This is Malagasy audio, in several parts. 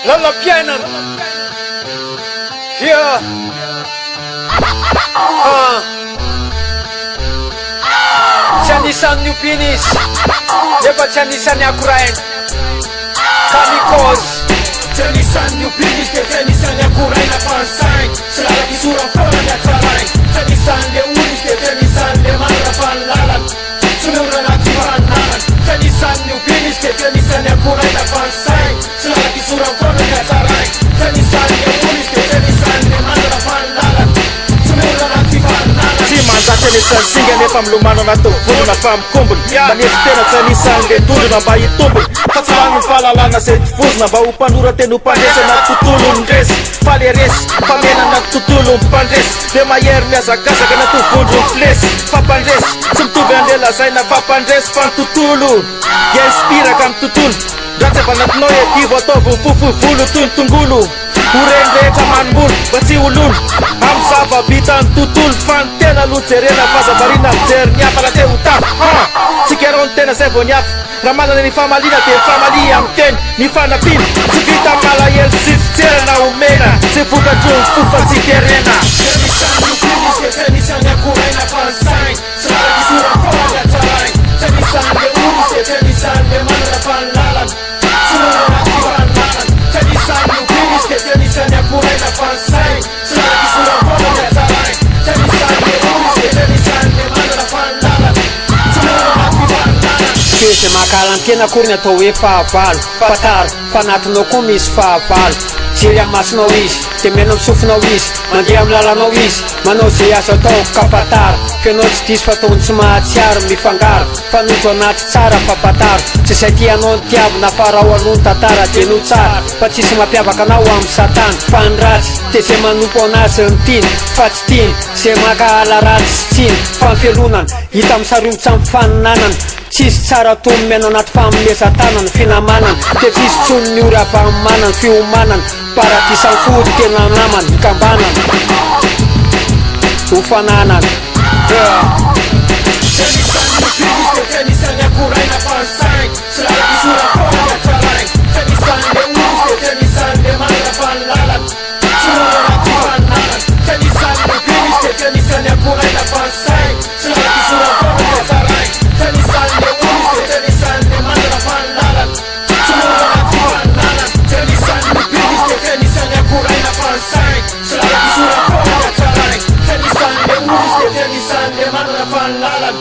Lalapianan. Yeah. Tsy anisan'ny opinis nefa tsy anisan'ny akorainy kamikozy. Tsy anisan'ny opinis de tsy anisan'ny akoraina fansainy sy lalaky sora foana ny atsarainy. Tsy anisan'le olis de tsy anisan'le manana fahalalany tsy miora anaty fananany. Tsy anisan'ny opinis de tsy anisan'ny akoraina fansainy sy lalaky sora foana ny atsarainy. Tsy anisan'le olis de tsy anisan'le manana fahalalany tsy miora anaty fananany. Tsy manjaka anisan'ny singa nefa milomano anaty volona fa mikombony. Manefy tena tsy anisan'le tondrona mba hitombony fa tsy lany ny fahalalana zay tifozona mba ho mpanora teny ho mpandresy anaty tontolo ndresy. Faly resy famena anaty tontolo mpandresy de mahery miazakazaka anaty vondro ny filesy. Fampandresy tsy mitovy an'lelazaina fampandresy fa ny tontolo inspiraka amin'ny tontolo. Raha tsy avanatinao edivo ataovy fofovolo toy ny tongolo. Horeny rehetra manomboly mba tsy ololo amin'ny zava-bitany tontolo fa ny tena lojerena fazavarina mijery ny hafa raha te ho tafy. Tsika rao ny tena zay vao ny hafa raha manana ny famaliana de famali amin'ny teny ny fanapina tsy vita malahelo sy fitserana omena tsy vokatro ny fofa-tsiterena. Tsy anisan'ny opinis de tsy anisan'ny akoraina fansainy sy lalaky sora foana ny atsarainy. Tsy anisan'le olis de tsy anisan'le manana fahalalany tsy miora anaty fananany. Tsy anisan'ny opinis de tsy anisan'ny akoraina fansainy sy lalaky sora foana ny atsarainy. Tsy anisan'le olis de tsy anisan'le manana fahalalany tsy miora anaty fananany. Toetra makalantena akory ny atao hoe fahavalo fataro fanatinao koa misy fahavalo. Jery amin'ny masonao izy de menao misofinao izy mandeha amin'ny lalanao izy manao zay azo atao ka fataro. Fianao tsy diso fa taony tsy mahatsiaro mifangaro fanojo anaty tsara fampataro. Tsy zay tianao ny tiavina fa raha ho alony tantara de no tsara fa tsisy mampiavaka anao amin'ny satana. Fa ny ratsy de zay manompo anazy ny tiany fa tsy tiany zay makahala ratsy sy tiany. Fa ny fialonana hita amin'ny sariomotsy amin'ny faninanana tsisy tsara tomy mena anaty fanomezan-tanana finamanana de tsisy tsony ny ory avy amin'ny manana fiomanana paradisan'ny fody tena namana hikambanana hofananana. Tsy anisan'ny opinis de tsy anisan'ny akoraina fansainy sy lalaky sora foana ny atsarainy. Tsy anisan'le olis de tsy anisan'le manana fahalalany tsy miora anaty fananany. Tsy anisan'ny opinis de tsy anisan'ny akoraina fansainy sy lalaky sora foana ny atsarainy. Tsy anisan'le olis de tsy anisan'le manana fahalalany tsy miora anaty fananany. Tsy anisan'ny opinis de tsy anisan'ny akoraina fansainy sy lalaky sora foana ny atsarainy. Tsy anisan'le olis de tsy anisan'le manana fahalalany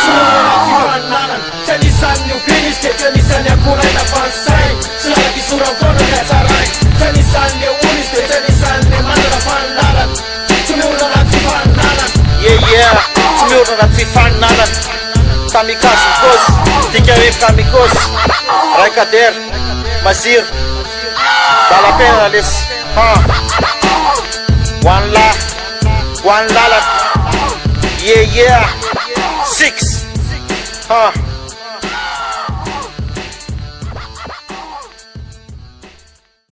tsy miora anaty fananany. Tsy anisan'ny opinis de tsy anisan'ny akoraina fansainy sy lalaky sora foana ny atsarainy. Tsy anisan'le olis de tsy anisan'le manana fahalalany tsy miora anaty fananany. Tsy miorina anaty fifaninanana. Kamikazy mikozy dika hoe kamikozy raikader maziro dala-penana lesy hoan'ny lalana 6